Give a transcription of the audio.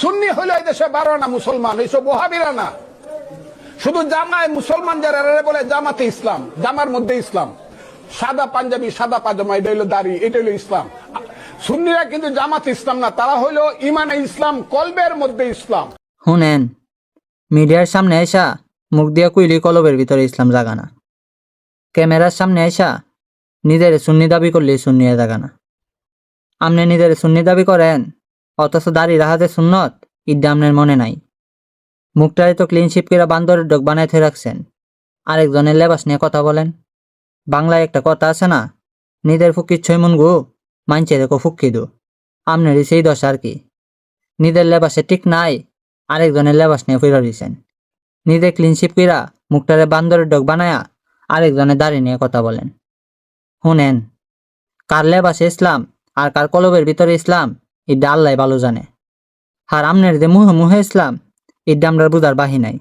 সুন্নি হইল এই দেশে 12 না মুসলমান, এইসব ওহাবিরা না। শুধু জামায় মুসলমান যারা বলে জামাতে ইসলাম, জামার মধ্যে ইসলাম, সাদা পাঞ্জাবি সাদা পাজামা, এটা হইলো দাড়ি, এটা হইলো ইসলাম। সুন্নিরা কিন্তু জামাত ইসলাম না, তারা হইলো ইমানে ইসলাম, কলবের মধ্যে ইসলাম। শুনেন, মিডিয়ার সামনে আইসা মুখ দিয়া কইলি কলবের ভিতরে ইসলাম জাগানা। ক্যামেরার সামনে আইসা নিজের সুন্নি দাবি করলে সুন্নি জাগানা। আপনি নিজের সুন্নি দাবি করেন, অথচ দাড়ি রাহাতে সুন্নত ইদ্যা আপনার মনে নাই। মুখটারে তো ক্লিনশিপ করে বান্দরের ডগ বানাইতে রাখছেন, আরেকজনের লেবাস নিয়ে কথা বলেন। বাংলায় একটা কথা আছে না, নিজের ফুকির ছয় মন গো, মানছে রেখো ফুকি দো। আপনারই সেই দশা আর কি। নিজের লেবাসে ঠিক নাই, আরেকজনের লেবাস নিয়ে ফিরে দিয়েছেন। নিজে ক্লিনশিপ কইরা মুখটারে বান্দরের ডগ বানায়া আরেকজনের দাড়ি নিয়ে কথা বলেন। শুনেন, কার লেবাসে ইসলাম আর কার কলবের ভিতরে ইসলাম এটা আল্লাহ ভালো জানে। আর আমনের যে মুহে মুহে ইসলাম এটা আমরা বুঝার বাহি নাই।